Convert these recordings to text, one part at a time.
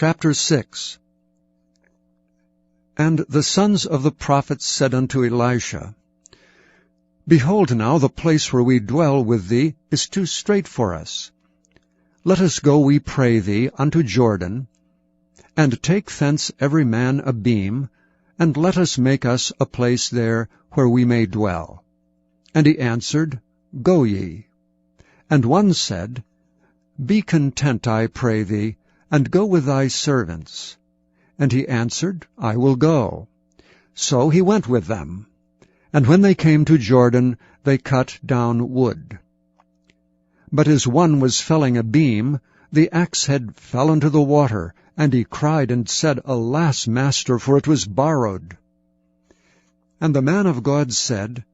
Chapter 6. And the sons of the prophets said unto Elisha, Behold now, the place where we dwell with thee is too strait for us. Let us go, we pray thee, unto Jordan, and take thence every man a beam, and let us make us a place there where we may dwell. And he answered, Go ye. And one said, Be content, I pray thee, and go with thy servants. And he answered, I will go. So he went with them. And when they came to Jordan, they cut down wood. But as one was felling a beam, the axe head fell into the water, and he cried and said, Alas, master, for it was borrowed. And the man of God said,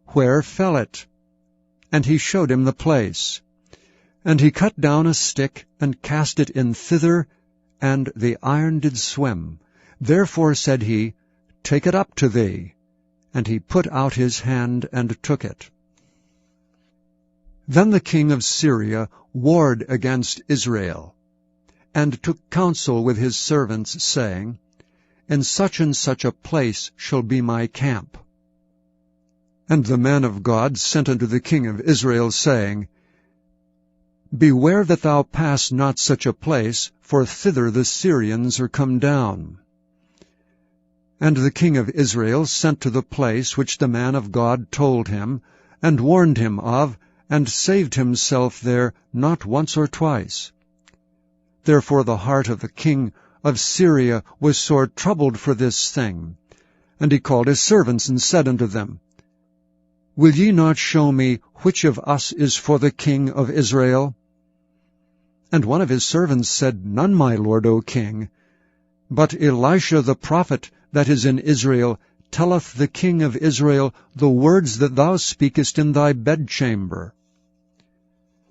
Where fell it? And he showed him the place. And he cut down a stick, and cast it in thither, and the iron did swim. Therefore said he, Take it up to thee. And he put out his hand, and took it. Then the king of Syria warred against Israel, and took counsel with his servants, saying, In such and such a place shall be my camp. And the man of God sent unto the king of Israel, saying, Beware that thou pass not such a place, for thither the Syrians are come down. And the king of Israel sent to the place which the man of God told him, and warned him of, and saved himself there not once or twice. Therefore the heart of the king of Syria was sore troubled for this thing. And he called his servants, and said unto them, Will ye not show me which of us is for the king of Israel? And one of his servants said, None, my lord, O king. But Elisha the prophet that is in Israel telleth the king of Israel the words that thou speakest in thy bedchamber.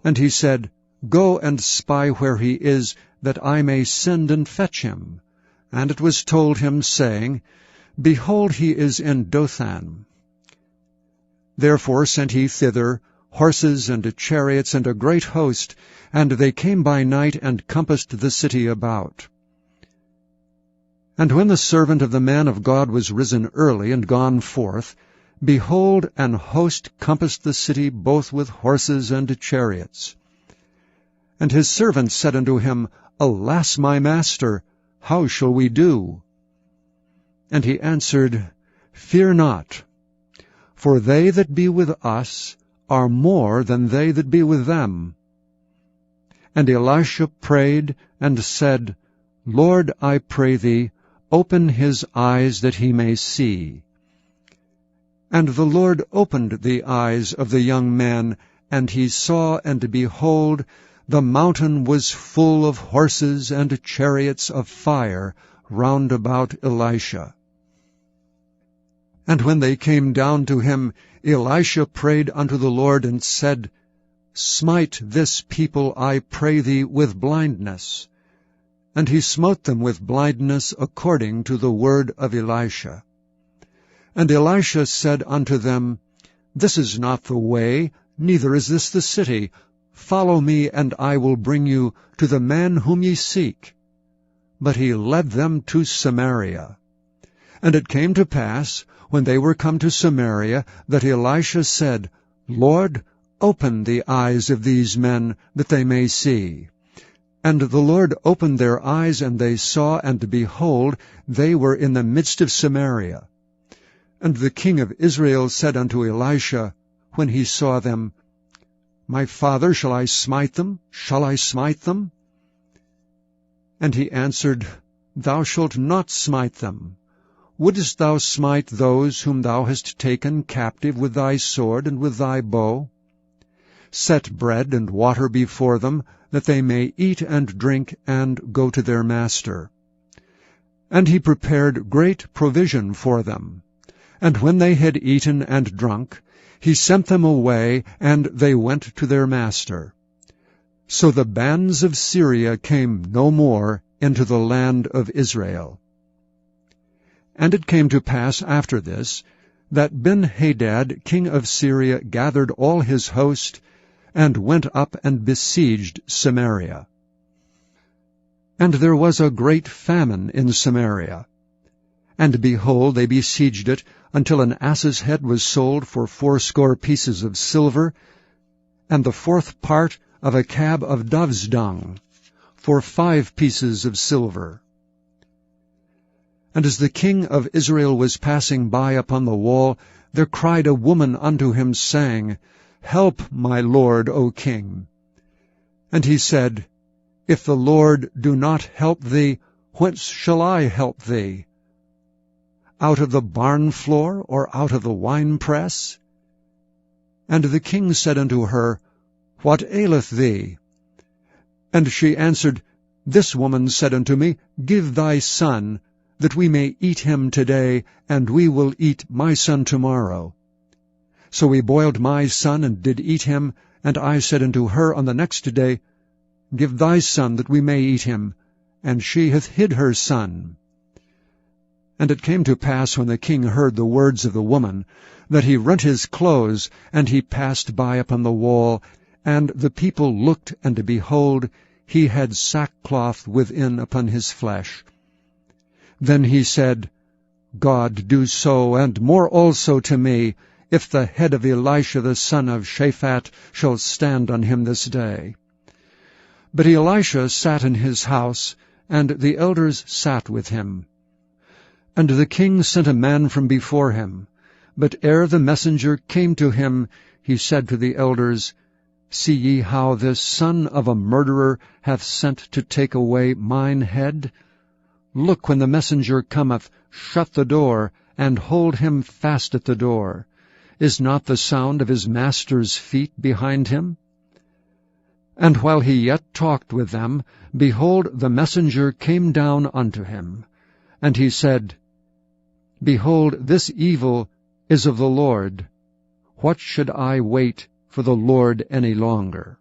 And he said, Go and spy where he is, that I may send and fetch him. And it was told him, saying, Behold, he is in Dothan. Therefore sent he thither horses and chariots and a great host, and they came by night and compassed the city about. And when the servant of the man of God was risen early and gone forth, behold, an host compassed the city both with horses and chariots. And his servant said unto him, Alas, my master, how shall we do? And he answered, Fear not, for they that be with us are more than they that be with them. And Elisha prayed and said, Lord, I pray thee, open his eyes that he may see. And the Lord opened the eyes of the young man, and he saw, and behold, the mountain was full of horses and chariots of fire round about Elisha. And when they came down to him, Elisha prayed unto the Lord, and said, Smite this people, I pray thee, with blindness. And he smote them with blindness according to the word of Elisha. And Elisha said unto them, This is not the way, neither is this the city. Follow me, and I will bring you to the man whom ye seek. But he led them to Samaria. And it came to pass, when they were come to Samaria, that Elisha said, Lord, open the eyes of these men, that they may see. And the Lord opened their eyes, and they saw, and behold, they were in the midst of Samaria. And the king of Israel said unto Elisha, when he saw them, My father, shall I smite them? Shall I smite them? And he answered, Thou shalt not smite them. Wouldest thou smite those whom thou hast taken captive with thy sword and with thy bow? Set bread and water before them, that they may eat and drink, and go to their master. And he prepared great provision for them. And when they had eaten and drunk, he sent them away, and they went to their master. So the bands of Syria came no more into the land of Israel. And it came to pass after this, that Ben-Hadad king of Syria gathered all his host, and went up and besieged Samaria. And there was a great famine in Samaria. And behold, they besieged it, until an ass's head was sold for 80 pieces of silver, and the 4th part of a cab of dove's dung for 5 pieces of silver. And as the king of Israel was passing by upon the wall, there cried a woman unto him, saying, Help, my lord, O king. And he said, If the Lord do not help thee, whence shall I help thee? Out of the barn floor, or out of the winepress? And the king said unto her, What aileth thee? And she answered, This woman said unto me, Give thy son, that we may eat him today, and we will eat my son tomorrow. So we boiled my son, and did eat him. And I said unto her on the next day, Give thy son, that we may eat him. And she hath hid her son. And it came to pass, when the king heard the words of the woman, that he rent his clothes, and he passed by upon the wall. And the people looked, and behold, he had sackcloth within upon his flesh. Then he said, God do so, and more also to me, if the head of Elisha the son of Shaphat shall stand on him this day. But Elisha sat in his house, and the elders sat with him. And the king sent a man from before him. But ere the messenger came to him, he said to the elders, See ye how this son of a murderer hath sent to take away mine head? Look, when the messenger cometh, shut the door, and hold him fast at the door. Is not the sound of his master's feet behind him? And while he yet talked with them, behold, the messenger came down unto him. And he said, Behold, this evil is of the Lord. What should I wait for the Lord any longer?